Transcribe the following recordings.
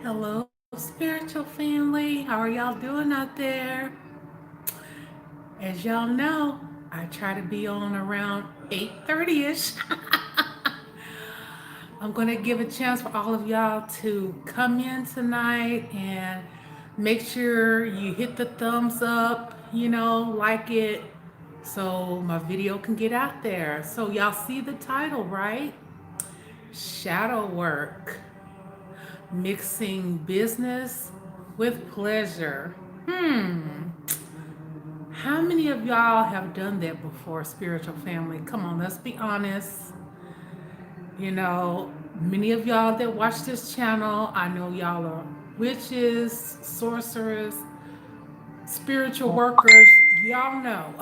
Hello, spiritual family. How are y'all doing out there? As y'all know, I try to be on around 8:30ish. I'm going to give a chance for all of y'all to come in tonight and make sure you hit the thumbs up, like it so my video can get out there. So y'all see the title, right? Shadow work. Mixing business with pleasure. How many of y'all have done that before, spiritual family? Come on, let's be honest. Many of y'all that watch this channel, I know y'all are witches, sorcerers, spiritual workers. Y'all know.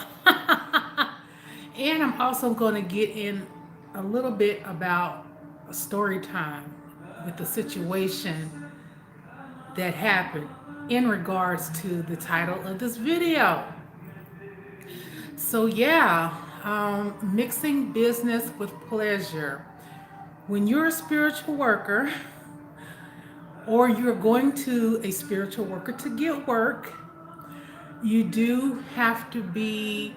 And I'm also going to get in a little bit about a story time with the situation that happened in regards to the title of this video. So, yeah, mixing business with pleasure. When you're a spiritual worker or you're going to a spiritual worker to get work, you do have to be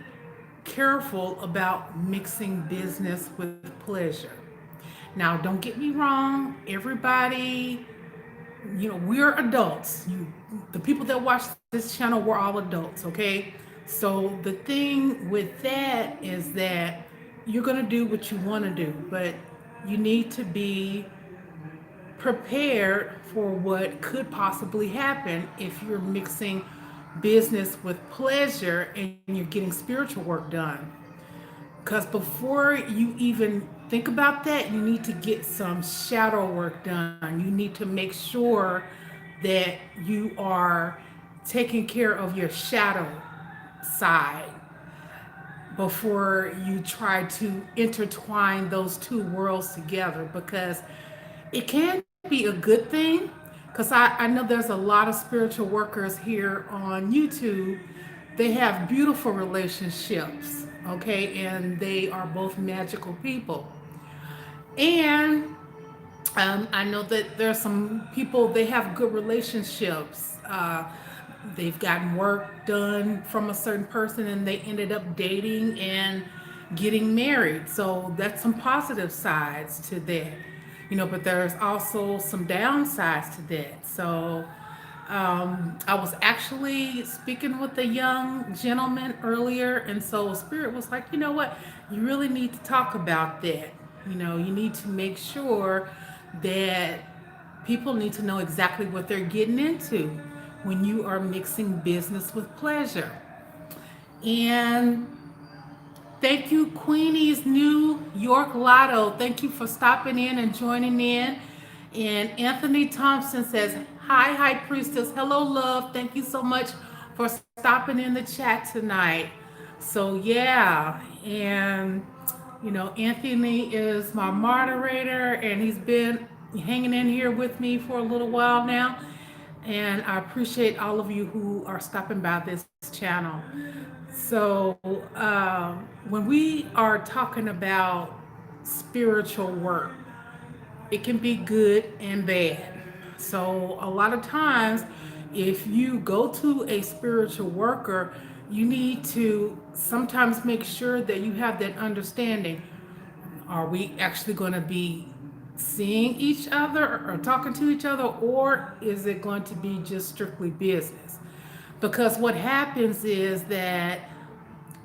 careful about mixing business with pleasure. Now, don't get me wrong, everybody, we're adults. The people that watch this channel, we're all adults, okay? So the thing with that is that you're going to do what you want to do, but you need to be prepared for what could possibly happen if you're mixing business with pleasure and you're getting spiritual work done. Because before you even think about that, you need to get some shadow work done. You need to make sure that you are taking care of your shadow side before you try to intertwine those two worlds together, because it can be a good thing. Because I know there's a lot of spiritual workers here on YouTube. They have beautiful relationships, okay, and they are both magical people. And I know that there's some people, they have good relationships. They've gotten work done from a certain person and they ended up dating and getting married. So that's some positive sides to that, but there's also some downsides to that. So I was actually speaking with a young gentleman earlier, and so Spirit was like, you know what? You really need to talk about that. You need to make sure that people need to know exactly what they're getting into when you are mixing business with pleasure. And thank you, Queenie's New York Lotto. Thank you for stopping in and joining in. And Anthony Thompson says, hi, High Priestess. Hello, love. Thank you so much for stopping in the chat tonight. So, yeah. And, Anthony is my moderator, and he's been hanging in here with me for a little while now. And I appreciate all of you who are stopping by this channel. So, when we are talking about spiritual work, it can be good and bad. So, a lot of times, if you go to a spiritual worker, you need to sometimes make sure that you have that understanding. Are we actually going to be seeing each other or talking to each other, or is it going to be just strictly business? Because what happens is that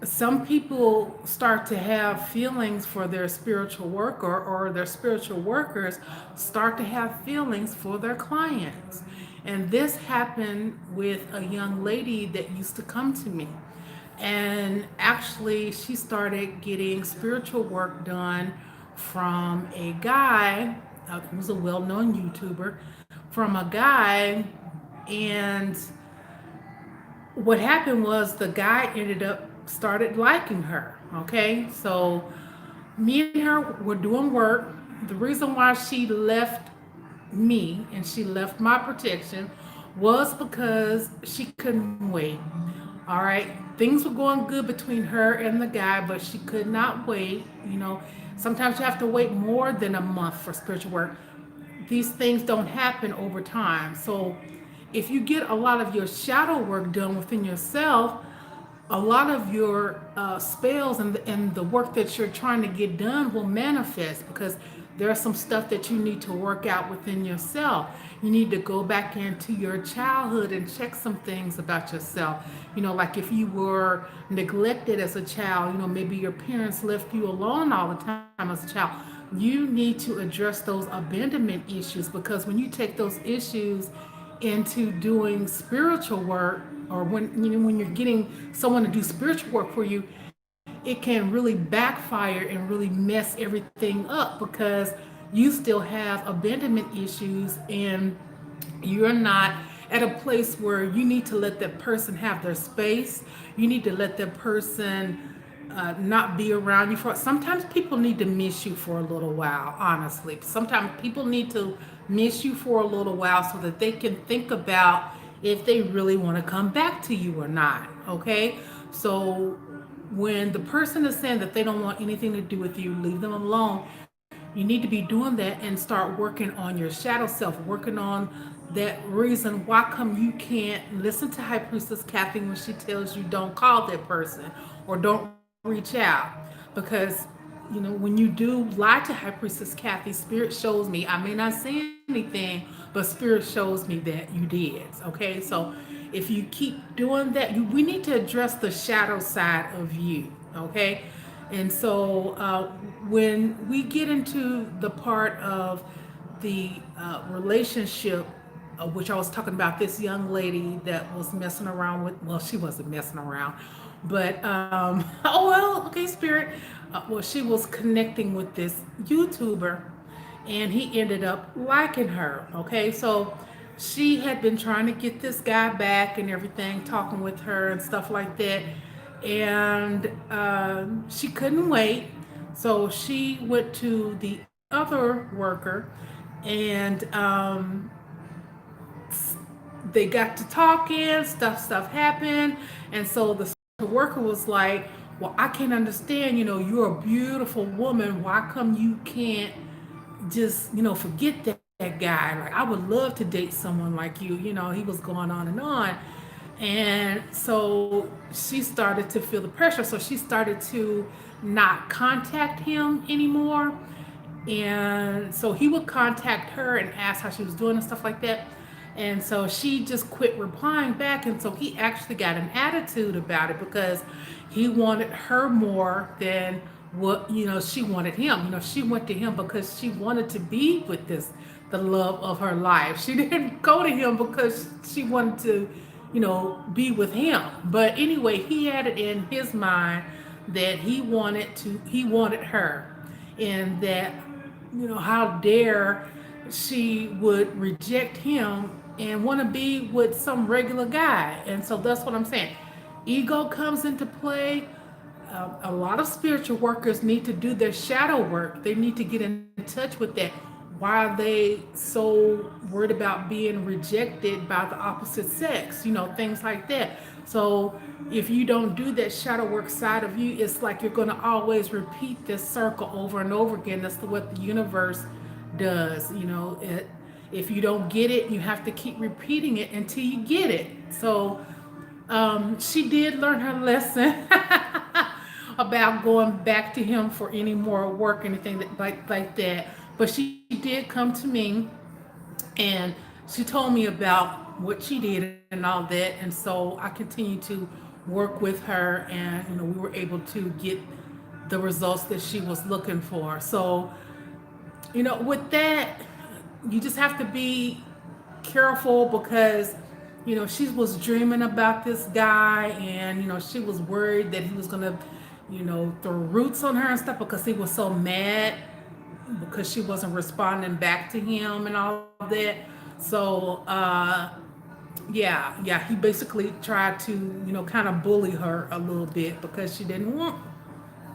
some people start to have feelings for their spiritual worker, or their spiritual workers start to have feelings for their clients. And this happened with a young lady that used to come to me. And actually, she started getting spiritual work done from a guy who's a well known YouTuber, from a guy. And what happened was the guy ended up started liking her. Okay, so me and her were doing work. The reason why she left me and she left my protection was because she couldn't wait. All right, things were going good between her and the guy, but she could not wait. Sometimes you have to wait more than a month for spiritual work. These things don't happen over time. So if you get a lot of your shadow work done within yourself, a lot of your spells and the work that you're trying to get done will manifest, because there's some stuff that you need to work out within yourself. You need to go back into your childhood and check some things about yourself. Like if you were neglected as a child, maybe your parents left you alone all the time as a child. You need to address those abandonment issues, because when you take those issues into doing spiritual work, or when you're getting someone to do spiritual work for you, it can really backfire and really mess everything up, because you still have abandonment issues, and you're not at a place where you need to let that person have their space. You need to let that person not be around you for. Sometimes people need to miss you for a little while, honestly. Sometimes people need to miss you for a little while so that they can think about if they really want to come back to you or not. Okay? So when the person is saying that they don't want anything to do with you, leave them alone. You need to be doing that and start working on your shadow self, working on that reason why come you can't listen to High Priestess Kathy when she tells you don't call that person or don't reach out. Because when you do lie to High Priestess Kathy, Spirit shows me. I may not say anything, but Spirit shows me that you did. Okay, so if you keep doing that, we need to address the shadow side of you. Okay, and so when we get into the part of the relationship, which I was talking about, this young lady that was messing around with, well, she wasn't messing around, but oh well, okay, Spirit. Well, she was connecting with this YouTuber, and he ended up liking her. Okay, so she had been trying to get this guy back and everything, talking with her and stuff like that, and she couldn't wait. So she went to the other worker, and they got to talking. Stuff happened, and so the worker was like, "Well, I can't understand. You're a beautiful woman. Why come you can't just forget that guy? Like, I would love to date someone like you." He was going on and on. And so she started to feel the pressure. So she started to not contact him anymore. And so he would contact her and ask how she was doing and stuff like that. And so she just quit replying back. And so he actually got an attitude about it, because he wanted her more than what she wanted him. She went to him because she wanted to be with the love of her life. She didn't go to him because she wanted to be with him. But anyway, he had it in his mind that he wanted her, and that how dare she would reject him and want to be with some regular guy. And so that's what I'm saying. Ego comes into play. A lot of spiritual workers need to do their shadow work. They need to get in touch with that. Why are they so worried about being rejected by the opposite sex? Things like that. So if you don't do that shadow work side of you, it's like you're going to always repeat this circle over and over again. That's what the universe does. If you don't get it, you have to keep repeating it until you get it. So she did learn her lesson about going back to him for any more work, anything like that. But she did come to me, and she told me about what she did and all that. And so I continued to work with her, and we were able to get the results that she was looking for. So with that, you just have to be careful, because she was dreaming about this guy, and she was worried that he was gonna throw roots on her and stuff, because he was so mad because she wasn't responding back to him and all that. So yeah, he basically tried to kind of bully her a little bit, because she didn't want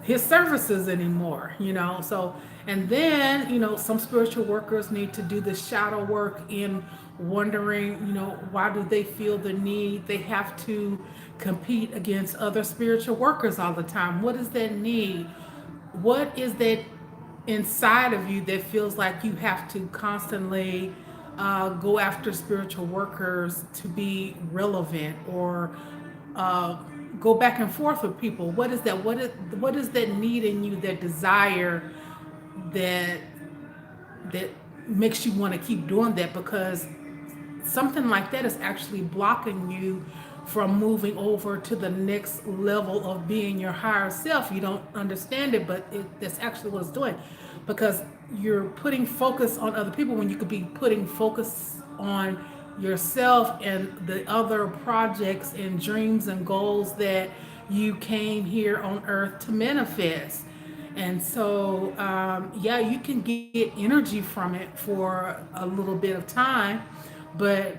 his services anymore. So, and then some spiritual workers need to do the shadow work in wondering why do they feel the need they have to compete against other spiritual workers all the time. What is that need? What is that inside of you that feels like you have to constantly go after spiritual workers to be relevant, or uh, go back and forth with people. What is that? What is that need in you, that desire that that makes you want to keep doing that? Because something like that is actually blocking you from moving over to the next level of being your higher self. You don't understand it, but that's actually what it's doing, because you're putting focus on other people when you could be putting focus on yourself and the other projects and dreams and goals that you came here on earth to manifest. And so, yeah, you can get energy from it for a little bit of time, but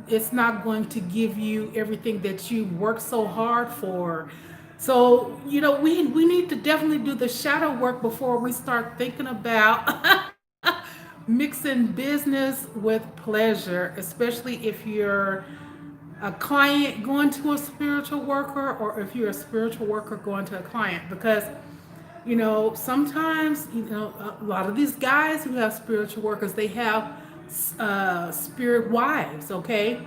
it's not going to give you everything that you worked so hard for. So, we need to definitely do the shadow work before we start thinking about mixing business with pleasure, especially if you're a client going to a spiritual worker, or if you're a spiritual worker going to a client. Because sometimes, a lot of these guys who have spiritual workers, they have spirit wives, okay?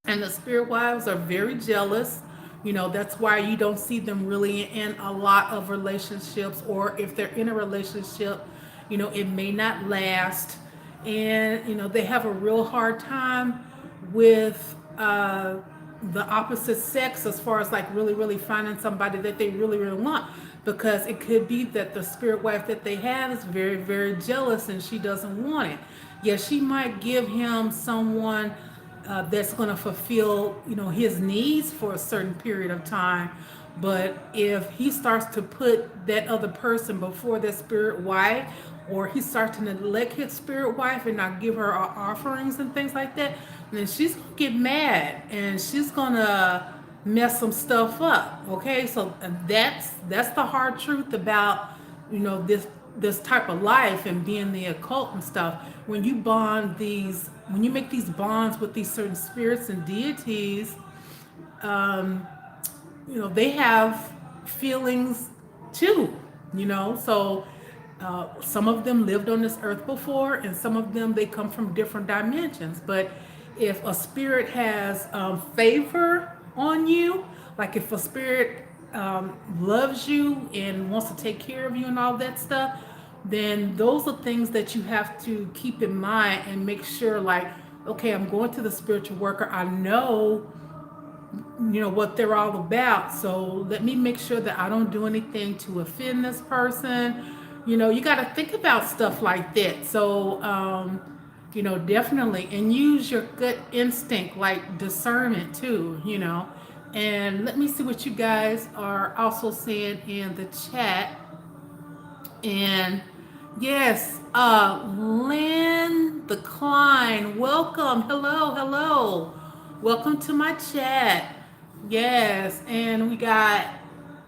And the spirit wives are very jealous. That's why you don't see them really in a lot of relationships, or if they're in a relationship, it may not last. And, they have a real hard time with the opposite sex, as far as like really, really finding somebody that they really, really want. Because it could be that the spirit wife that they have is very, very jealous and she doesn't want it. Yeah, she might give him someone that's going to fulfill his needs for a certain period of time, but if he starts to put that other person before their spirit wife, or he starts to neglect his spirit wife and not give her offerings and things like that, then she's going to get mad and she's going to mess some stuff up. Okay, so that's the hard truth about this type of life and being the occult and stuff. When you make these bonds with these certain spirits and deities, they have feelings too. So some of them lived on this earth before, and some of them, they come from different dimensions. But if a spirit has favor on you, like if a spirit loves you and wants to take care of you and all that stuff, then those are things that you have to keep in mind and make sure, like, okay, I'm going to the spiritual worker. I know what they're all about, so let me make sure that I don't do anything to offend this person. You got to think about stuff like that. So definitely, and use your gut instinct, like discernment too. And let me see what you guys are also saying in the chat. And yes, Lynn the Klein, welcome. Hello, hello. Welcome to my chat. Yes, and we got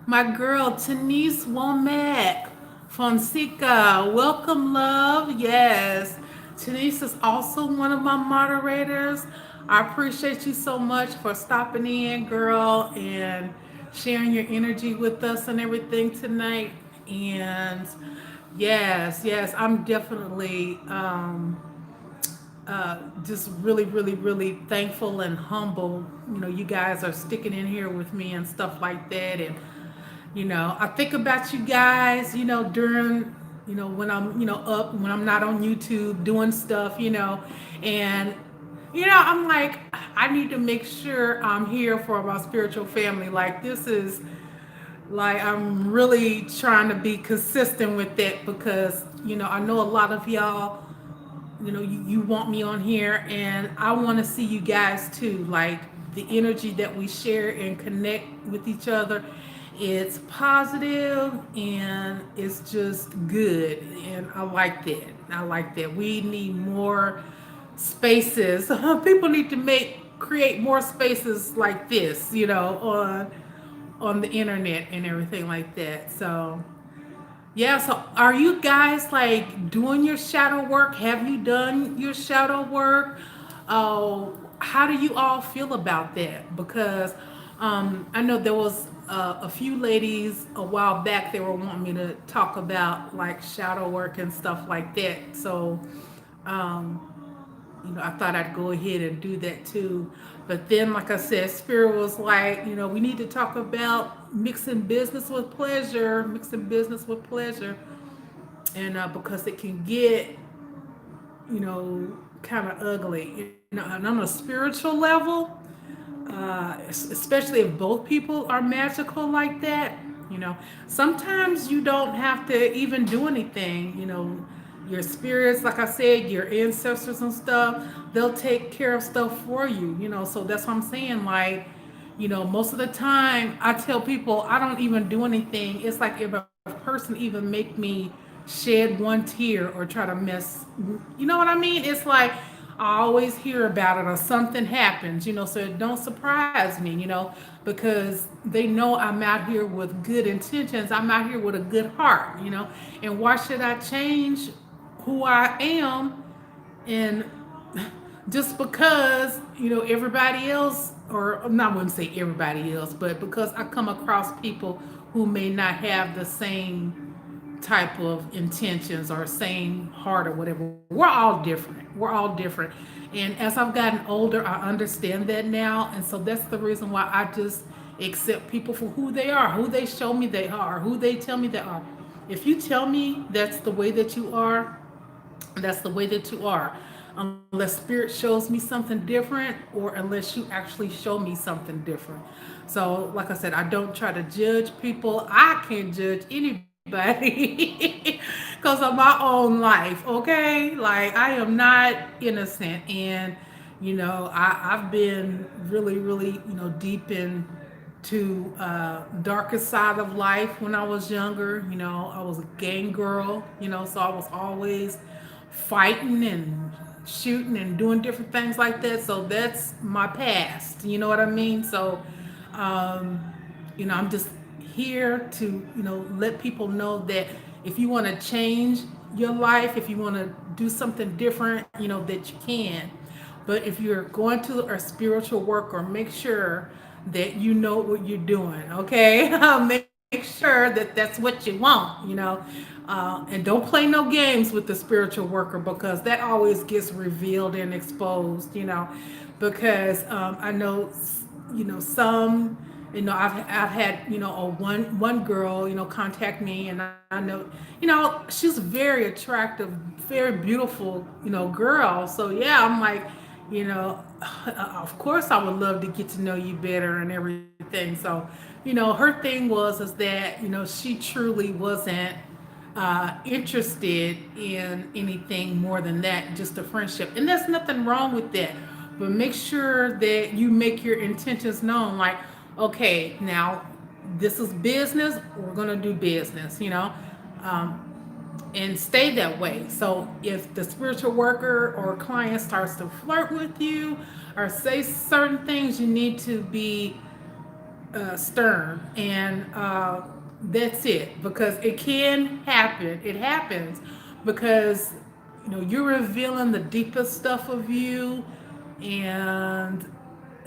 my girl Denise Womack Fonseca. Welcome, love. Yes. Denise is also one of my moderators. I appreciate you so much for stopping in, girl, and sharing your energy with us and everything tonight. And yes, yes, I'm definitely just really, really, really thankful and humble. You guys are sticking in here with me and stuff like that. And, I think about you guys, during, when I'm, up, when I'm not on YouTube doing stuff, and, I'm like, I need to make sure I'm here for my spiritual family. Like, this is, like, I'm really trying to be consistent with that, because, I know a lot of y'all, you want me on here, and I want to see you guys too. Like, the energy that we share and connect with each other, it's positive and it's just good. And I like that. I like that. We need more spaces. People need to create more spaces like this, on the internet and everything like that. So yeah, so are you guys like doing your shadow work? Have you done your shadow work? How do you all feel about that? Because I know there was a few ladies a while back, they were wanting me to talk about like shadow work and stuff like that. So, um, I thought I'd go ahead and do that too. But then, like I said, Spirit was like, we need to talk about mixing business with pleasure, mixing business with pleasure. And because it can get, kind of ugly. And on a spiritual level, especially if both people are magical like that, you know, sometimes you don't have to even do anything. Your spirits, like I said, your ancestors and stuff, they'll take care of stuff for you, so that's what I'm saying. Like, most of the time I tell people I don't even do anything. It's like if a person even make me shed one tear or try to mess, you know what I mean? It's like I always hear about it or something happens, so it don't surprise me, because they know I'm out here with good intentions. I'm out here with a good heart, and why should I change who I am? And just because, everybody else, or I wouldn't say everybody else, but because I come across people who may not have the same type of intentions or same heart or whatever. We're all different. We're all different. And as I've gotten older, I understand that now. And so that's the reason why I just accept people for who they are, who they show me they are, who they tell me they are. If you tell me that's the way that you are, that's the way that you are. Unless spirit shows me something different or unless you actually show me something different. So, like I said, I don't try to judge people. I can't judge anybody because of my own life, okay? Like, I am not innocent. And, I've been really, really, deep into darkest side of life when I was younger. I was a gang girl, so I was always fighting and shooting and doing different things like that. So that's my past. You know what I mean? So, um, I'm just here to, let people know that if you want to change your life, if you want to do something different, that you can. But if you're going to a spiritual worker, make sure that you know what you're doing, okay? Make sure that that's what you want. And don't play no games with the spiritual worker because that always gets revealed and exposed, because I know, some, I've had, a one girl, contact me, and I know, she's very attractive, very beautiful, girl. So yeah, I'm like, of course I would love to get to know you better and everything. So, her thing is that, she truly wasn't interested in anything more than that, just a friendship. And there's nothing wrong with that. But make sure that you make your intentions known. Like, okay, now this is business, we're going to do business, um, and stay that way. So if the spiritual worker or client starts to flirt with you or say certain things, you need to be stern, and that's it, because it can happen. It happens because you're revealing the deepest stuff of you, and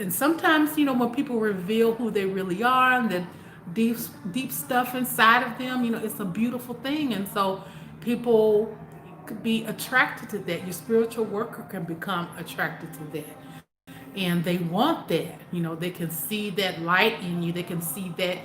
sometimes when people reveal who they really are and the deep deep stuff inside of them, it's a beautiful thing. And so people could be attracted to that. Your spiritual worker can become attracted to that, and they want that. They can see that light in you, they can see that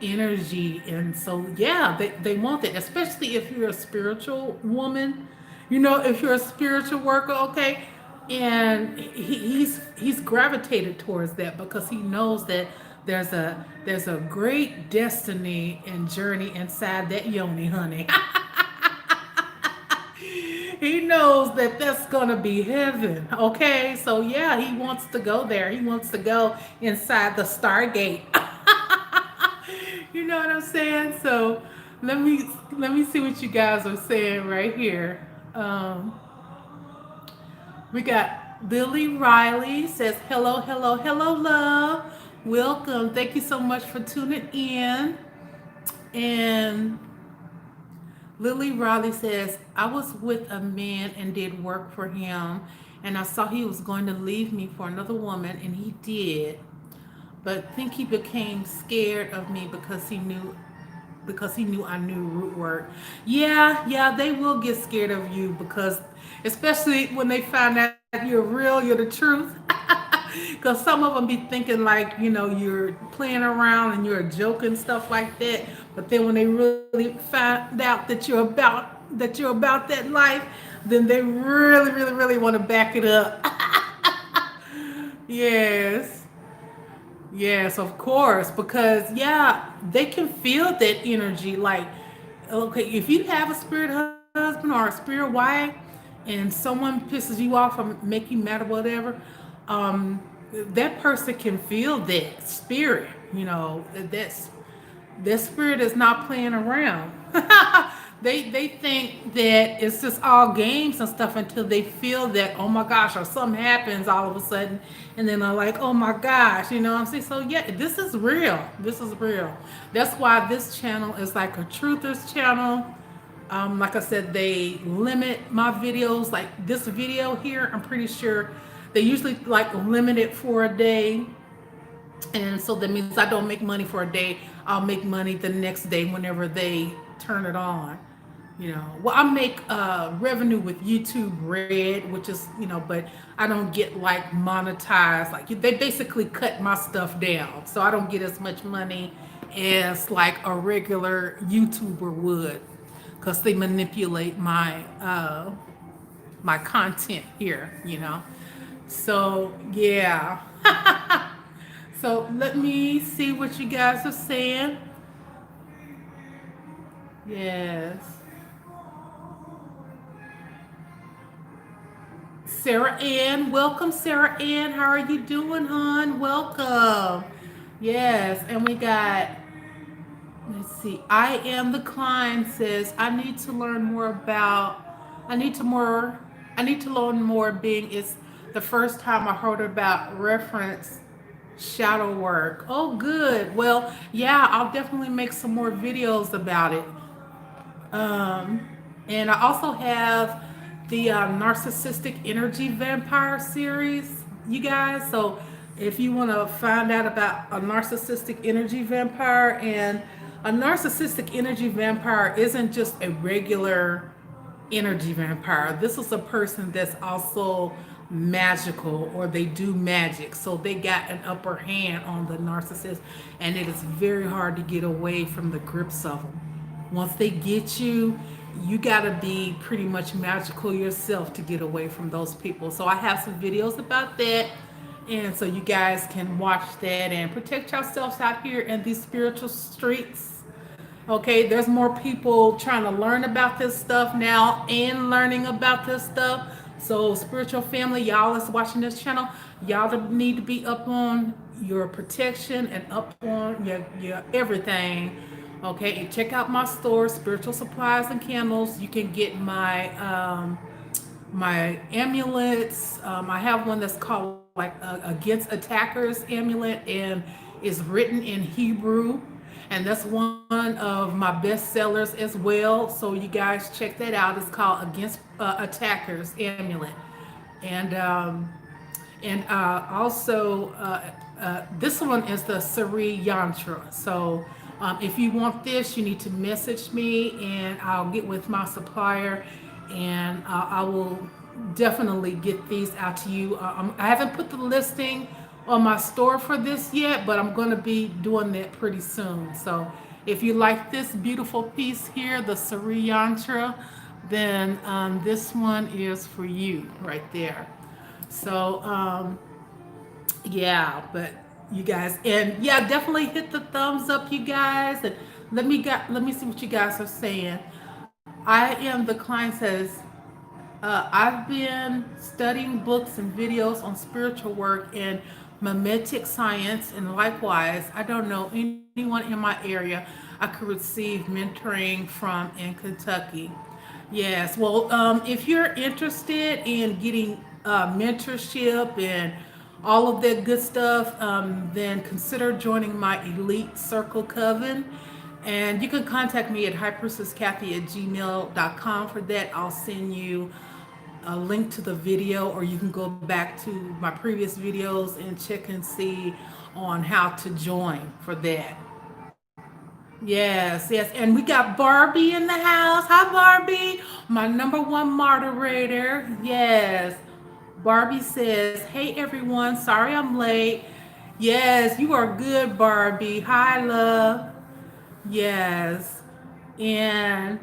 energy. And so yeah, they want that, especially if you're a spiritual woman, if you're a spiritual worker, okay. And he's gravitated towards that because he knows that there's a great destiny and journey inside that yoni, honey. He knows that that's gonna be heaven. Okay, so yeah, he wants to go there. He wants to go inside the Stargate. You know what I'm saying? So let me see what you guys are saying right here. We got Lily Riley says hello, hello, hello, love. Welcome. Thank you so much for tuning in. And Lily Riley says, I was with a man and did work for him, and I saw he was going to leave me for another woman, and he did. but I think he became scared of me because he knew I knew root work. Yeah, yeah, they will get scared of you because, especially when they find out you're real, you're the truth. Because some of them be thinking like, you're playing around and you're a joke and stuff like that. But then when they really find out that you're about that life, then they really, really, really want to back it up. Yes. Yes, of course, because yeah, they can feel that energy. Like, okay, if you have a spirit husband or a spirit wife, and someone pisses you off or make you mad or whatever, um, that person can feel that spirit. Their spirit is not playing around. They think that it's just all games and stuff until they feel that, oh my gosh, or something happens all of a sudden, and then they're like, oh my gosh, you know what I'm saying? So yeah, this is real. This is real. That's why this channel is like a truthers channel. Like I said, they limit my videos. Like this video here, I'm pretty sure they usually like limit it for a day, and so that means I don't make money for a day. I'll make money the next day whenever they turn it on. Well, I make revenue with YouTube Red, which is, but I don't get like monetized. Like they basically cut my stuff down, so I don't get as much money as like a regular YouTuber would, because they manipulate my content here. So yeah. So let me see what you guys are saying. Yes. Sarah Ann, welcome, Sarah Ann. How are you doing, hon? Welcome. Yes, and we got, let's see, I am the Klein says, I need to more, I need to learn more being it's the first time I heard about reference shadow work. Oh, good. Well, yeah, I'll definitely make some more videos about it. Um, and I also have the Narcissistic Energy Vampire series, you guys. So if you want to find out about a narcissistic energy vampire, and a narcissistic energy vampire isn't just a regular energy vampire. This is a person that's also magical, or they do magic. So they got an upper hand on the narcissist, and it is very hard to get away from the grips of them. Once they get you, you got to be pretty much magical yourself to get away from those people. So I have some videos about that. And so you guys can watch that and protect yourselves out here in these spiritual streets. Okay, there's more people trying to learn about this stuff now and learning about this stuff. So, spiritual family, y'all that's watching this channel, y'all need to be up on your protection and up on your everything. Okay, and check out my store, Spiritual Supplies and Candles. You can get my amulets. I have one that's called like Against Attackers amulet, and it's written in Hebrew, and that's one of my best sellers as well. So you guys check that out. It's called Against Attackers amulet, and also this one is the Sari Yantra. So if you want this, you need to message me, and I'll get with my supplier, and I will definitely get these out to you. I haven't put the listing on my store for this yet, but I'm going to be doing that pretty soon. So if you like this beautiful piece here, the Sari Yantra, then this one is for you right there. So yeah, but you guys, and yeah, definitely hit the thumbs up, you guys, and let me see what you guys are saying. I am the client says, I've been studying books and videos on spiritual work and mimetic science, and likewise, I don't know anyone in my area I could receive mentoring from in Kentucky. Yes, well, if you're interested in getting mentorship and all of that good stuff, then consider joining my Elite Circle Coven. And you can contact me at highpriestesskathie@gmail.com for that. I'll send you a link to the video, or you can go back to my previous videos and check and see on how to join for that. Yes, yes. And we got Barbie in the house. Hi, Barbie, my number one moderator. Yes. Barbie says, "Hey, everyone. Sorry I'm late." Yes, you are good, Barbie. Hi, love. Yes. And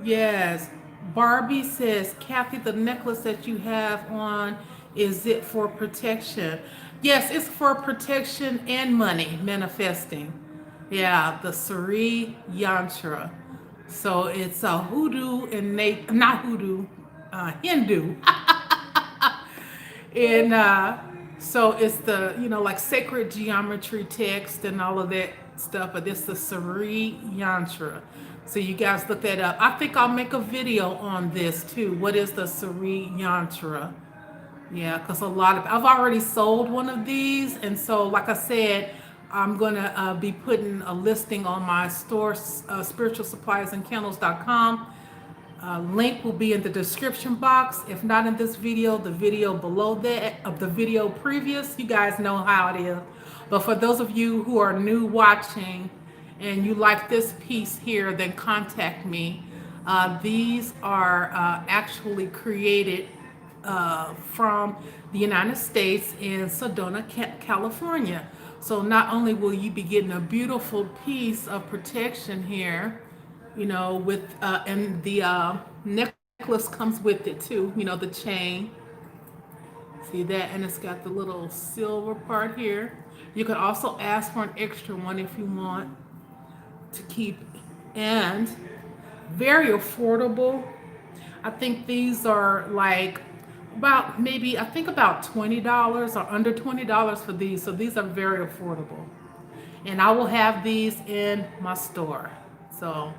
yes, Barbie says, "Kathy, the necklace that you have on, is it for protection?" Yes, it's for protection and money manifesting. Yeah, the Sari Yantra. So it's a hoodoo and not hoodoo, Hindu. And so it's the, like sacred geometry text and all of that stuff, but it's the Sari Yantra. So you guys look that up. I think I'll make a video on this too. What is the Sari Yantra? Yeah, because I've already sold one of these. And so, like I said, I'm going to be putting a listing on my store, spiritualsuppliesandcandles.com. Link will be in the description box. If not in this video, the video below that of the video previous. You guys know how it is. But for those of you who are new watching and you like this piece here, then contact me. These are actually created from the United States in Sedona, California. So not only will you be getting a beautiful piece of protection here, with and the necklace comes with it too. The chain. See that, and it's got the little silver part here. You can also ask for an extra one if you want to keep, and very affordable. I think these are like about maybe I think about $20 or under $20 for these. So these are very affordable, and I will have these in my store. So.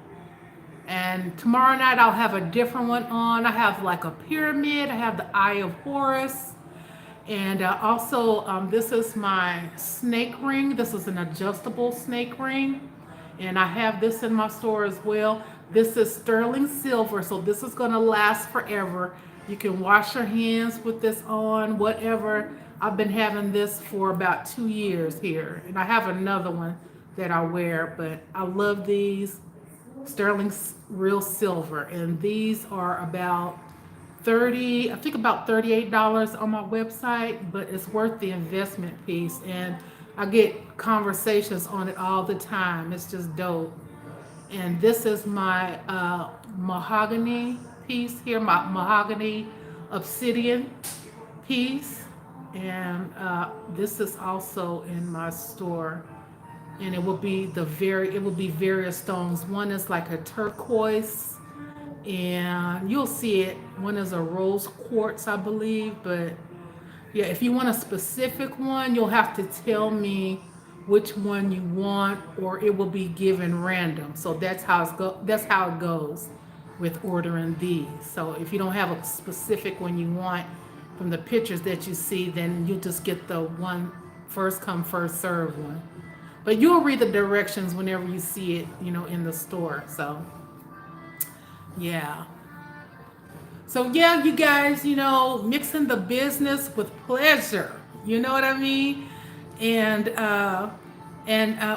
And tomorrow night I'll have a different one on. I have like a pyramid. I have the Eye of Horus. And also, this is my snake ring. This is an adjustable snake ring. And I have this in my store as well. This is sterling silver, so this is going to last forever. You can wash your hands with this on, whatever. I've been having this for about 2 years here. And I have another one that I wear, but I love these. Sterling real silver, and these are about I think about $38 on my website, but it's worth the investment piece, and I get conversations on it all the time. It's just dope. And this is my mahogany piece here, my mahogany obsidian piece, and this is also in my store. And it will be various stones. One is like a turquoise, and you'll see it. One is a rose quartz, I believe. But yeah, if you want a specific one, you'll have to tell me which one you want, or it will be given random. So that's how it goes with ordering these. So if you don't have a specific one you want from the pictures that you see, then you'll just get the one first come first serve one. But you'll read the directions whenever you see it, in the store. So, yeah. So, yeah, you guys, mixing the business with pleasure. You know what I mean? And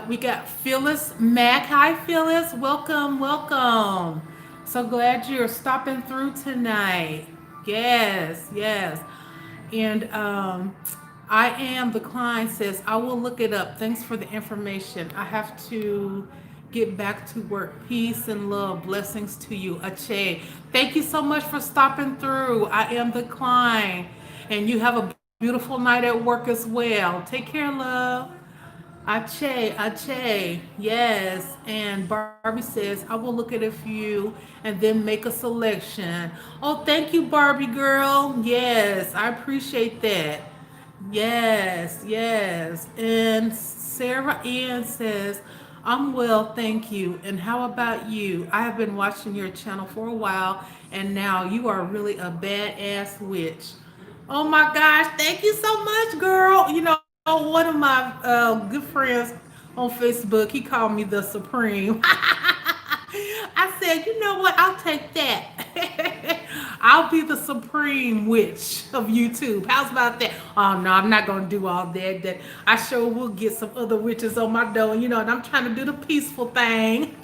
we got Phyllis Mack. Hi, Phyllis. Welcome, welcome. So glad you're stopping through tonight. Yes, yes. And I am, the client says, "I will look it up. Thanks for the information. I have to get back to work. Peace and love. Blessings to you. Ache." Thank you so much for stopping through. I am the client. And you have a beautiful night at work as well. Take care, love. Ache, Ache. Yes. And Barbie says, "I will look at it for you and then make a selection." Oh, thank you, Barbie girl. Yes, I appreciate that. Yes, yes. And Sarah Ann says, "I'm well, thank you. And how about you? I have been watching your channel for a while, and now you are really a badass witch." Oh my gosh, thank you so much, girl. One of my good friends on Facebook, he called me the Supreme. I said, "You know what? I'll take that." I'll be the supreme witch of YouTube. How's about that? Oh no, I'm not gonna do all that. That I sure will get some other witches on my door, and I'm trying to do the peaceful thing.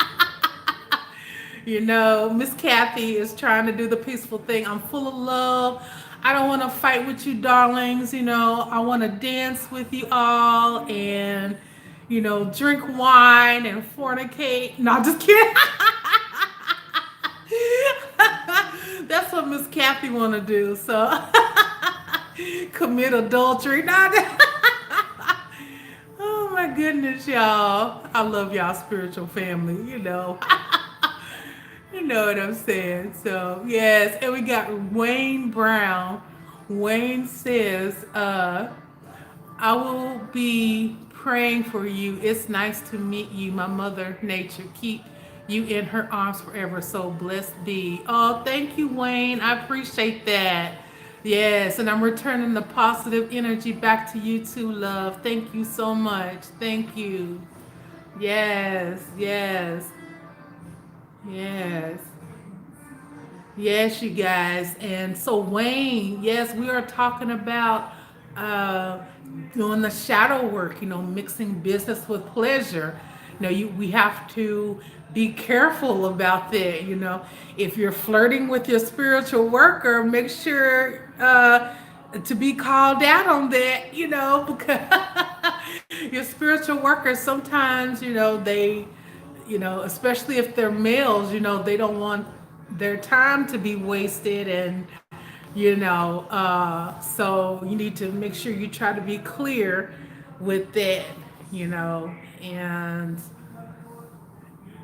Miss Kathy is trying to do the peaceful thing. I'm full of love. I don't want to fight with you, darlings. I want to dance with you all and, drink wine and fornicate. No, I'm just kidding. That's what Miss Kathy want to do. So commit adultery. No, oh my goodness, y'all. I love y'all spiritual family. You know what I'm saying? So, yes. And we got Wayne Brown. Wayne says, I will be praying for you. It's nice to meet you, my mother nature. Keep you in her arms forever. So blessed be. Oh, thank you, Wayne. I appreciate that. Yes, and I'm returning the positive energy back to you too, love. Thank you so much. Thank you. Yes, yes, yes. Yes, you guys. And so, Wayne, yes, we are talking about uh, doing the shadow work, mixing business with pleasure. We have to be careful about that. If you're flirting with your spiritual worker, make sure to be called out on that, because your spiritual workers sometimes, especially if they're males, they don't want their time to be wasted. And, so you need to make sure you try to be clear with that, you know, and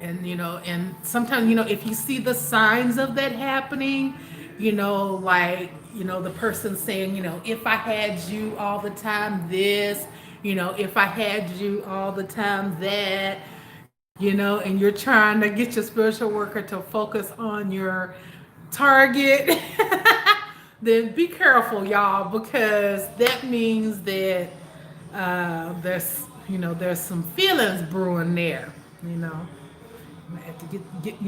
and sometimes, if you see the signs of that happening, like, the person saying, if I had you all the time, this, if I had you all the time, that, and you're trying to get your spiritual worker to focus on your target, then be careful, y'all, because that means that there's some feelings brewing there, you know. You might have to get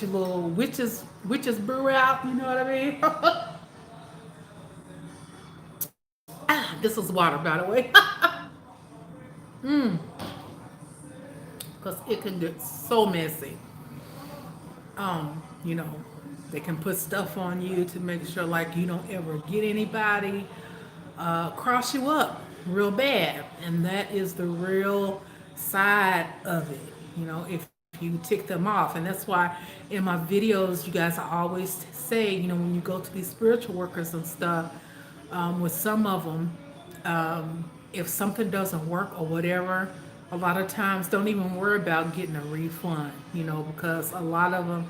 your little witches brew out. You know what I mean? This is water, by the way, because it can get so messy. You know, they can put stuff on you to make sure like you don't ever get anybody cross you up real bad, and that is the real side of it. If you tick them off, and that's why in my videos, you guys, I always say, when you go to these spiritual workers and stuff, with some of them, if something doesn't work or whatever, a lot of times don't even worry about getting a refund, because a lot of them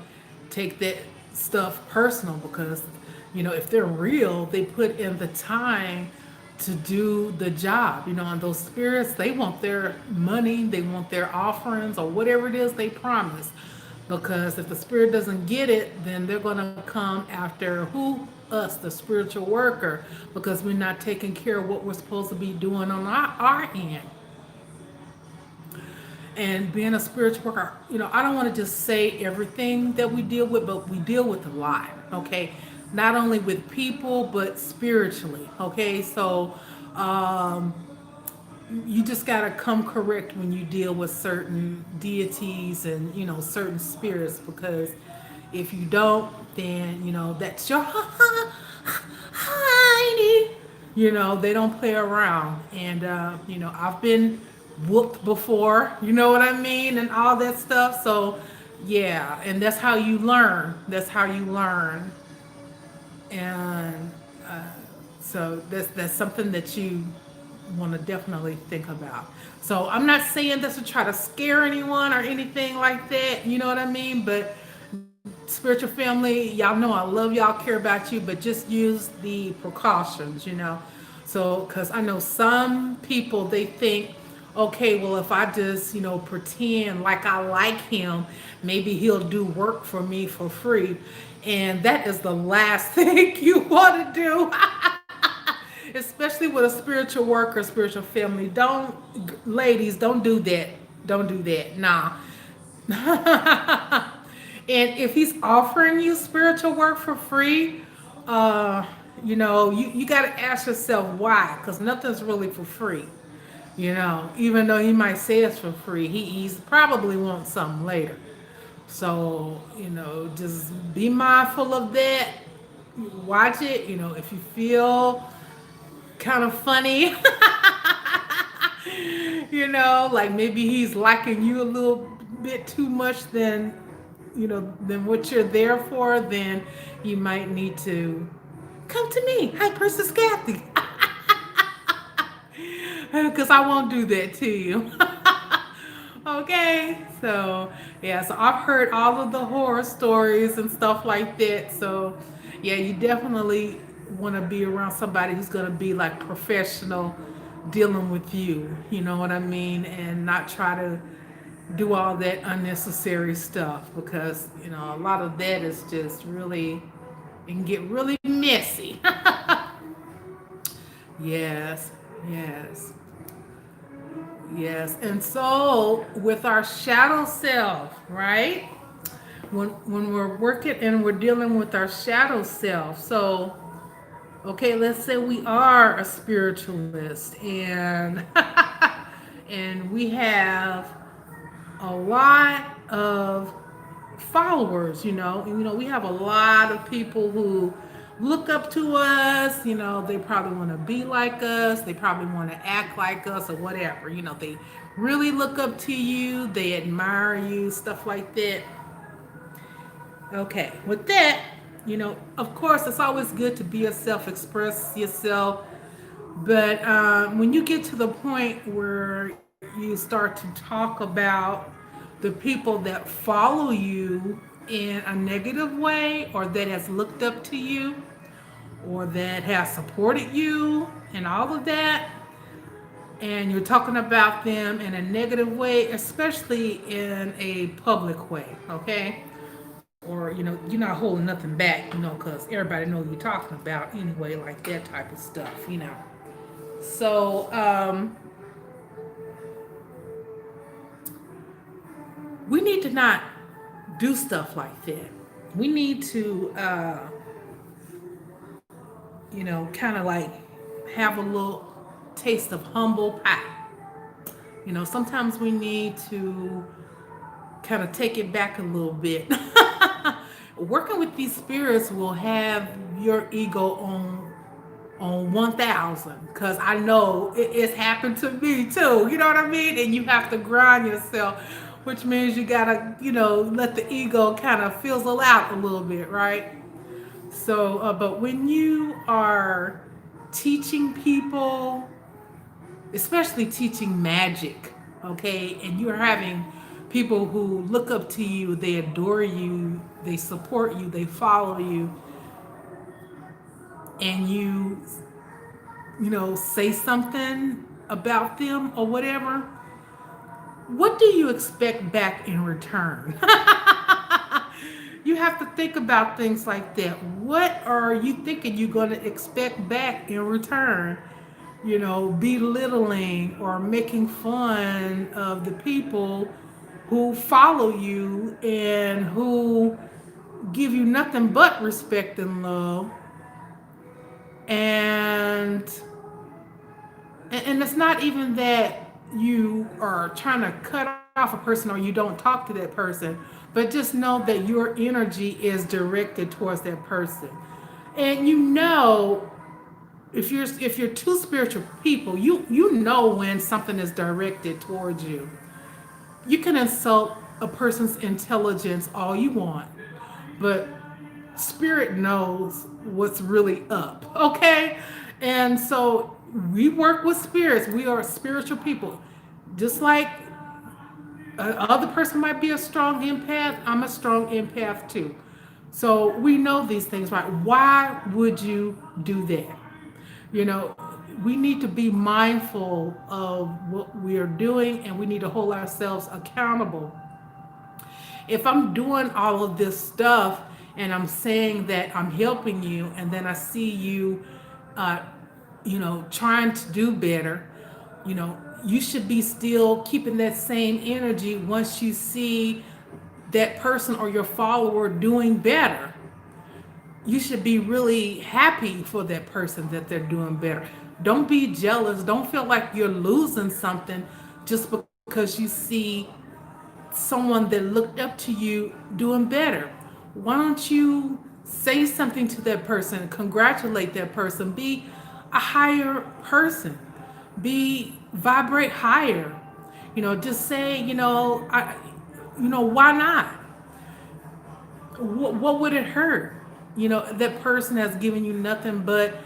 take that stuff personal because, if they're real, they put in the time to do the job, and those spirits, they want their money, they want their offerings or whatever it is they promise. Because if the spirit doesn't get it, then they're going to come after who? Us, the spiritual worker, because we're not taking care of what we're supposed to be doing on our end. And being a spiritual worker, I don't want to just say everything that we deal with, but we deal with a lot, okay? Not only with people, but spiritually, okay? So you just got to come correct when you deal with certain deities and, certain spirits, because if you don't, then, that's your Heidi. They don't play around. And, I've been whooped before, you know what I mean? And all that stuff. So, yeah. And that's how you learn. That's how you learn. And so that's something that you want to definitely think about. So I'm not saying this to try to scare anyone or anything like that, you know what I mean? But spiritual family, y'all know I love y'all, care about you, but just use the precautions, So, because I know some people, they think, okay, well, if I just, pretend like I like him, maybe he'll do work for me for free. And that is the last thing you want to do. Especially with a spiritual worker, spiritual family. Ladies, don't do that. Don't do that. Nah. And if he's offering you spiritual work for free, uh, you got to ask yourself why, because nothing's really for free. Even though he might say it's for free, he's probably wants something later. So, just be mindful of that. Watch it. If you feel kind of funny, like maybe he's liking you a little bit too much than what you're there for, then you might need to come to me. Hi, Priestess Kathy. Because I won't do that to you. Okay, so yeah, so I've heard all of the horror stories and stuff like that. So yeah, you definitely want to be around somebody who's going to be like professional dealing with you. You know what I mean? And not try to do all that unnecessary stuff, because a lot of that is just really, it can get really messy. Yes, yes. Yes, and so with our shadow self, right? When we're working and we're dealing with our shadow self, so okay, let's say we are a spiritualist, and and we have a lot of followers, and we have a lot of people who look up to us. They probably want to be like us, they probably want to act like us or whatever. They really look up to you, they admire you, stuff like that. Okay, with that, of course it's always good to be yourself, express yourself, but when you get to the point where you start to talk about the people that follow you in a negative way, or that has looked up to you, or that has supported you and all of that, and you're talking about them in a negative way, especially in a public way, okay? Or you're not holding nothing back, because everybody knows you're talking about anyway, like that type of stuff. So we need to not do stuff like that. We need to, kind of like have a little taste of humble pie. Sometimes we need to kind of take it back a little bit. Working with these spirits will have your ego on 1,000, because I know it's happened to me too. You know what I mean? And you have to grind yourself, which means you gotta let the ego kind of fizzle out a little bit, right? So, but when you are teaching people, especially teaching magic, okay, and you're having people who look up to you, they adore you, they support you, they follow you, and you say something about them or whatever, what do you expect back in return? You have to think about things like that. What are you thinking you're going to expect back in return? Belittling or making fun of the people who follow you and who give you nothing but respect and love. And it's not even that you are trying to cut off a person or you don't talk to that person, but just know that your energy is directed towards that person. And if you're two spiritual people, you know when something is directed towards you. You can insult a person's intelligence all you want, but spirit knows what's really up, okay? And so we work with spirits. We are spiritual people. Just like other person might be a strong empath, I'm a strong empath too. So we know these things, right? Why would you do that? You know, we need to be mindful of what we are doing, and we need to hold ourselves accountable. If I'm doing all of this stuff and I'm saying that I'm helping you, and then I see you, uh, trying to do better, you should be still keeping that same energy once you see that person or your follower doing better. you should be really happy for that person that they're doing better. Don't be jealous. Don't feel like you're losing something just because you see someone that looked up to you doing better. Why don't you say something to that person, congratulate that person, be a higher person, be vibrate higher. Just say, why not? What would it hurt? That person has given you nothing but,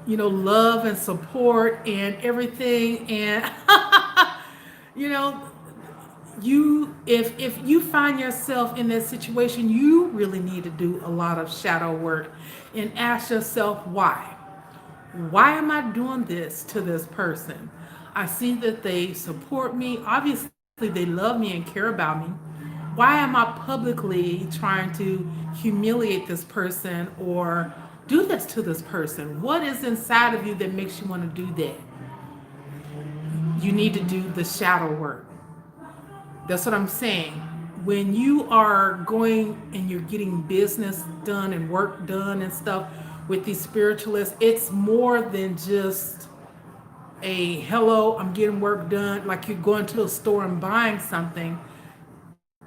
love and support and everything. And, you know, if you find yourself in that situation, you really need to do a lot of shadow work and ask yourself why am I doing this to this person? I see that they support me. Obviously they love me and care about me. Why am I publicly trying to humiliate this person or do this to this person? What is inside of you that makes you want to do that? You need to do the shadow work. That's what I'm saying. When you are going and you're getting business done and work done and stuff with these spiritualists, it's more than just a hello, I'm getting work done, like you're going to a store and buying something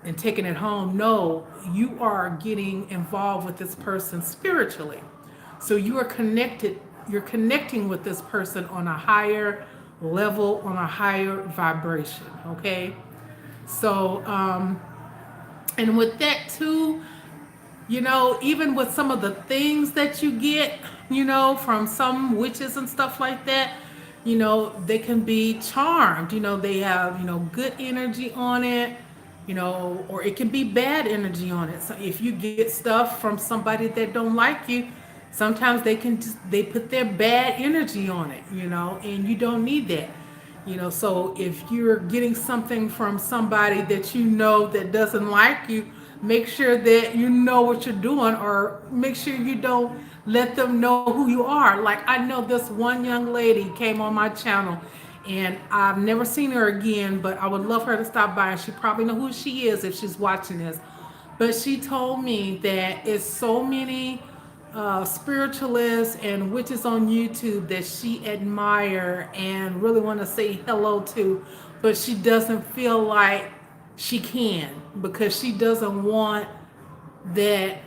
and taking it home. No, you are getting involved with this person spiritually. So you are connected, you're connecting with this person on a higher level, on a higher vibration, okay? So, and with that too, even with some of the things that you get, from some witches and stuff like that, they can be charmed. They have, good energy on it, or it can be bad energy on it. So if you get stuff from somebody that don't like you, sometimes they put their bad energy on it, and you don't need that. So if you're getting something from somebody that that doesn't like you, make sure that you know what you're doing, or make sure you don't let them know who you are. Like, I know this one young lady came on my channel and I've never seen her again, but I would love her to stop by, and she probably know who she is if she's watching this. But she told me that it's so many spiritualists and witches on YouTube that she admire and really want to say hello to, but she doesn't feel like she can because she doesn't want that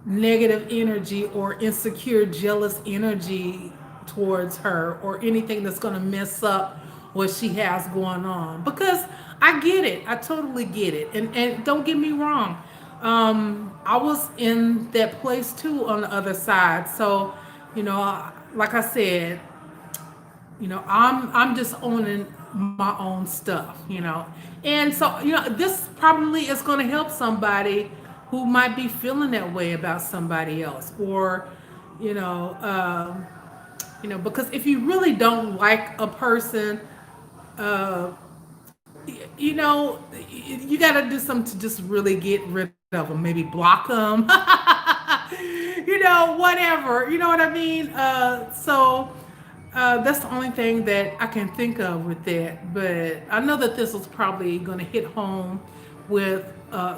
negative energy or insecure, jealous energy towards her, or anything that's going to mess up what she has going on. Because I get it, I totally get it, and don't get me wrong. I was in that place too on the other side. So, like I said, I'm just owning my own stuff, and so this probably is going to help somebody who might be feeling that way about somebody else, or you know um, because if you really don't like a person, uh, you got to do something to just really get rid of them. Maybe block them, whatever. You know what I mean? So that's the only thing that I can think of with that. But I know that this was probably going to hit home with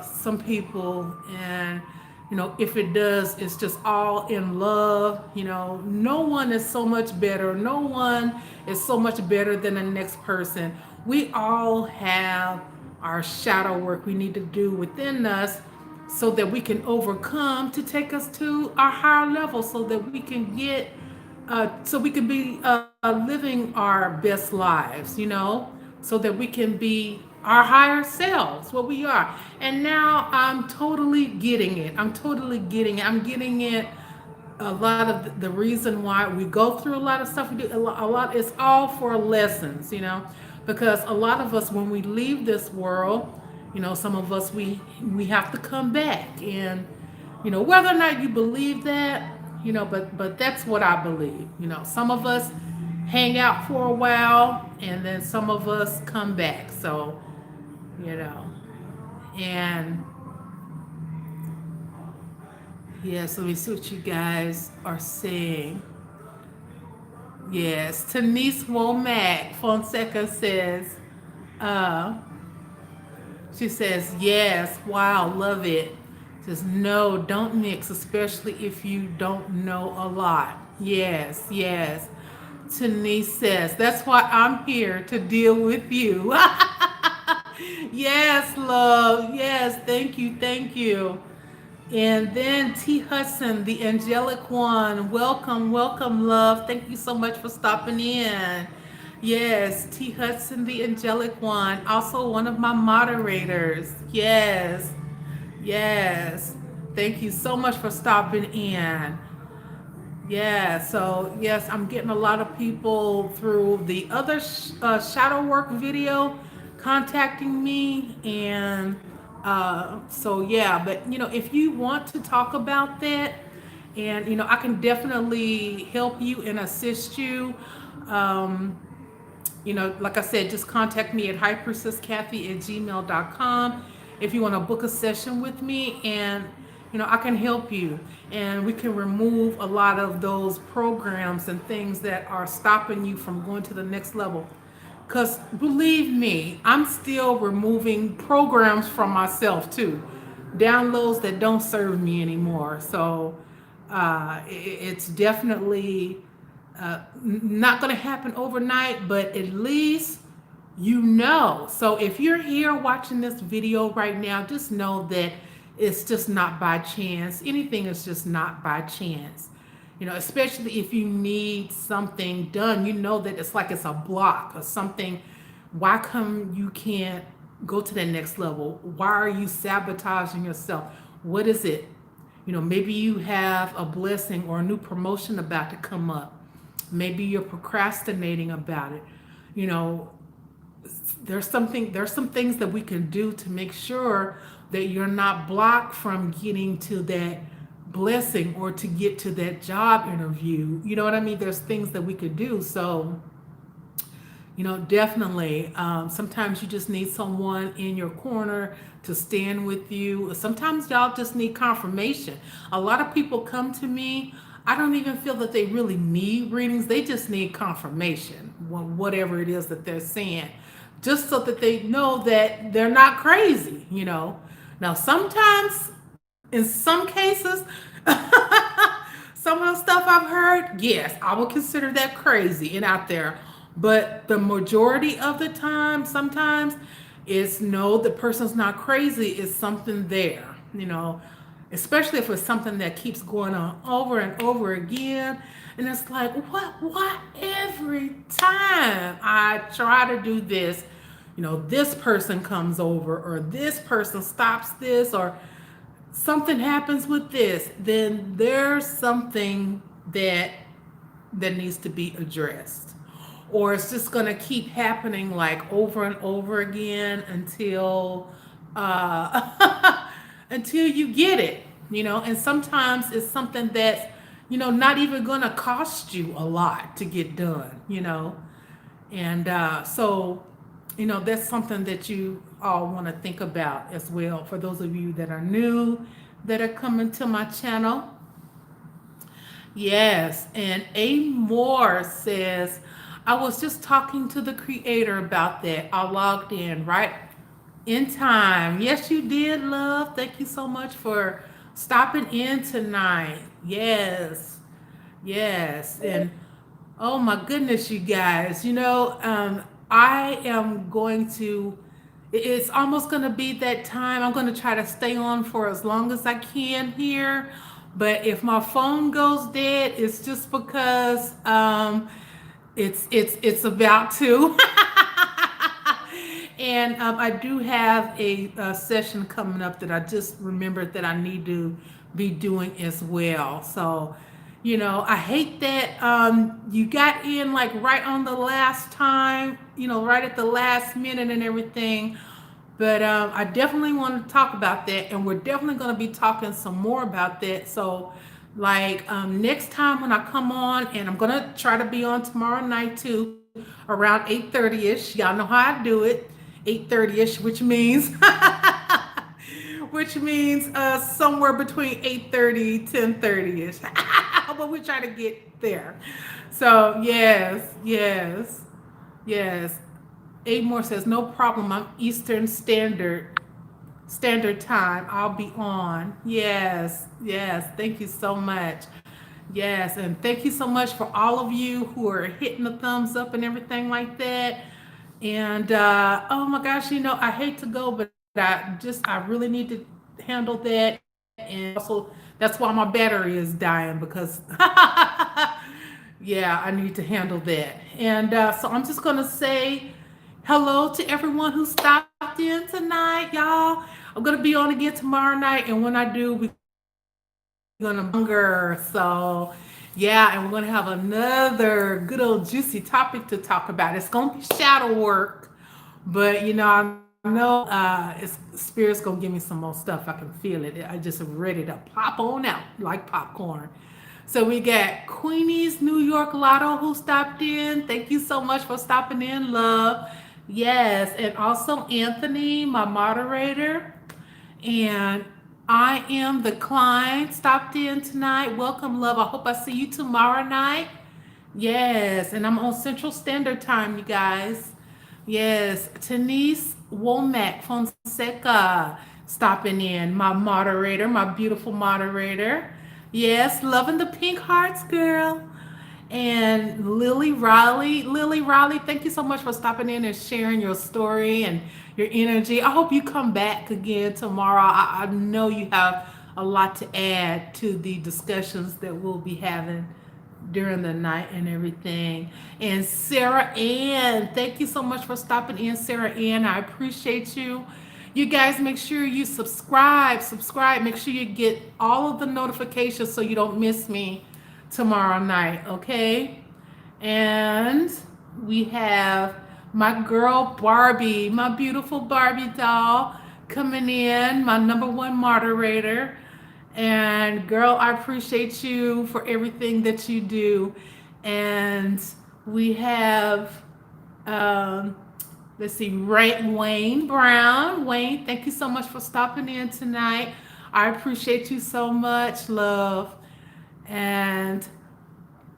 some people. And, if it does, it's just all in love. No one is so much better. No one is so much better than the next person. We all have our shadow work we need to do within us so that we can overcome to take us to our higher level, so that we can get so we can be living our best lives, so that we can be our higher selves, what we are. And now I'm totally getting it. I'm totally getting it. I'm getting it. A lot of the reason why we go through a lot of stuff we do, a lot, it's all for lessons, because a lot of us, when we leave this world, some of us, we have to come back. And whether or not you believe that, but that's what I believe. Some of us hang out for a while, and then some of us come back. So, you know and yes, let me see what you guys are saying. Yes, Denise Womack Fonseca says, uh, she says, yes, wow, love it. Says no, don't mix, especially if you don't know a lot. Yes, yes. Denise says, that's why I'm here to deal with you. Yes, love. Yes, thank you, thank you. And then T. Hudson, the angelic one. Welcome, welcome, love. Thank you so much for stopping in. Yes, T. Hudson, the angelic one. Also one of my moderators. Yes, yes. Thank you so much for stopping in. Yeah, so yes, I'm getting a lot of people through the other shadow work video contacting me, and so yeah, but if you want to talk about that, and I can definitely help you and assist you. Um, like I said, just contact me at highpriestesskathie@gmail.com if you want to book a session with me, and I can help you, and we can remove a lot of those programs and things that are stopping you from going to the next level. Because believe me, I'm still removing programs from myself too, downloads that don't serve me anymore. So it's definitely not going to happen overnight, but at least So if you're here watching this video right now, just know that it's just not by chance. Anything is just not by chance. Especially if you need something done, that it's like it's a block or something. Why come you can't go to the next level? Why are you sabotaging yourself? What is it? Maybe you have a blessing or a new promotion about to come up. Maybe you're procrastinating about it. You know, there's some things that we can do to make sure that you're not blocked from getting to that blessing or to get to that job interview. You know what I mean? There's things that we could do. So, definitely. Sometimes you just need someone in your corner to stand with you. Sometimes y'all just need confirmation. A lot of people come to me. I don't even feel that they really need readings. They just need confirmation, whatever it is that they're saying, just so that they know that they're not crazy. Now, sometimes, in some cases, some of the stuff I've heard, yes, I would consider that crazy and out there. But the majority of the time, sometimes, is no, the person's not crazy, it's something there. Especially if it's something that keeps going on over and over again. And it's like, what every time I try to do this, this person comes over, or this person stops this, or something happens with this, then there's something that needs to be addressed. Or it's just going to keep happening like over and over again until until you get it. And sometimes it's something that's not even going to cost you a lot to get done. And so that's something that you all want to think about as well, for those of you that are new, that are coming to my channel. Yes, and A. Moore says, I was just talking to the creator about that. I logged in right in time. Yes, you did, love. Thank you so much for stopping in tonight. Yes, yes. And oh my goodness, you guys, I am going to, it's almost going to be that time. I'm going to try to stay on for as long as I can here. But if my phone goes dead, it's just because it's about to. And I do have a session coming up that I just remembered that I need to be doing as well. So, I hate that you got in like right on the last time, right at the last minute and everything. But I definitely want to talk about that, and we're definitely going to be talking some more about that. So, like next time when I come on, and I'm going to try to be on tomorrow night too, around 8:30ish. Y'all know how I do it, 8:30ish, which means somewhere between 8:30 10:30ish. But we try to get there. So yes, yes, yes. More says, no problem. I'm Eastern Standard. Standard Time. I'll be on. Yes, yes. Thank you so much. Yes, and thank you so much for all of you who are hitting the thumbs up and everything like that. And oh my gosh, I hate to go, but I really need to handle that. And also, that's why my battery is dying because, yeah, I need to handle that. And so I'm just going to say hello to everyone who stopped in tonight, y'all. I'm going to be on again tomorrow night. And when I do, we're going to longer. So, yeah, and we're going to have another good old juicy topic to talk about. It's going to be shadow work. But I know Spirit's gonna give me some more stuff. I can feel it. I just am ready to pop on out like popcorn. So we got Queenie's New York Lotto who stopped in. Thank you so much for stopping in, love. Yes, and also Anthony, my moderator, and I am the client stopped in tonight. Welcome, love. I hope I see you tomorrow night. Yes, and I'm on Central Standard Time, you guys. Yes, Denise Womack Fonseca stopping in, my moderator, my beautiful moderator. Yes, loving the pink hearts, girl. And Lily Riley, thank you so much for stopping in and sharing your story and your energy. I hope you come back again tomorrow. I know you have a lot to add to the discussions that we'll be having during the night and everything. And Sarah Ann, thank you so much for stopping in, Sarah Ann. I appreciate you. You guys make sure you subscribe. Make sure you get all of the notifications so you don't miss me tomorrow night, okay? And we have my girl Barbie, my beautiful Barbie doll, coming in, my number one moderator. And girl, I appreciate you for everything that you do. And we have, um, let's see, Wayne Brown. Wayne, thank you so much for stopping in tonight. I appreciate you so much, love. And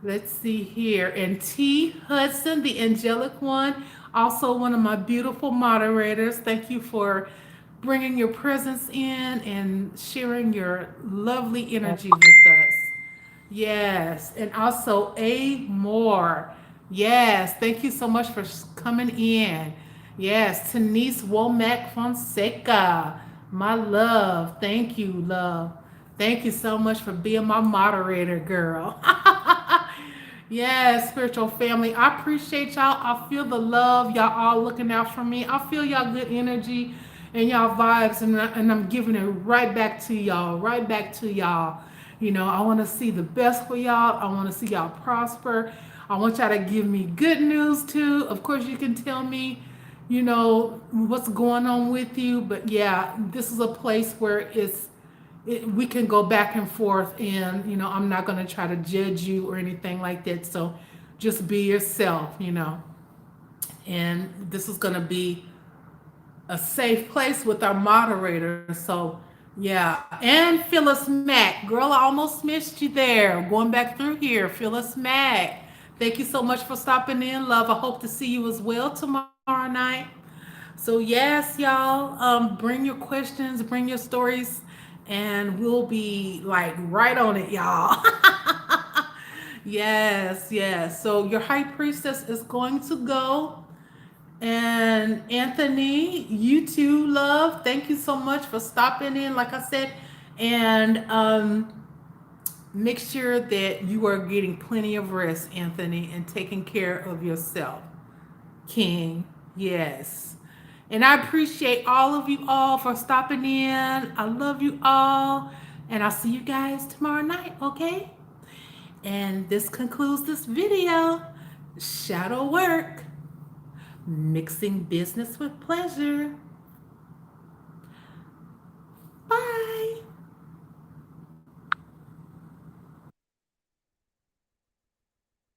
let's see here. And T. Hudson, the angelic one, also one of my beautiful moderators. Thank you for bringing your presence in and sharing your lovely energy with us. Yes. And also A. Moore. Yes. Thank you so much for coming in. Yes. Denise Womack Fonseca. My love. Thank you, love. Thank you so much for being my moderator, girl. Yes, spiritual family. I appreciate y'all. I feel the love. Y'all all looking out for me. I feel y'all good energy and y'all vibes, and I'm giving it right back to y'all. Right back to y'all. I want to see the best for y'all. I want to see y'all prosper. I want y'all to give me good news too. Of course, you can tell me, what's going on with you. But yeah, this is a place where we can go back and forth, and I'm not going to try to judge you or anything like that. So just be yourself. And this is going to be a safe place with our moderator. So yeah, and Phyllis Mack, girl, I almost missed you there. Going back through here, Phyllis Mack, thank you so much for stopping in, love. I hope to see you as well tomorrow night. So yes, y'all, bring your questions, bring your stories, and we'll be like right on it, y'all. Yes, yes. So your high priestess is going to go. And Anthony, you too, love. Thank you so much for stopping in, like I said. And make sure that you are getting plenty of rest, Anthony, and taking care of yourself. King, yes. And I appreciate all of you all for stopping in. I love you all. And I'll see you guys tomorrow night, okay? And this concludes this video. Shadow work. Mixing business with pleasure.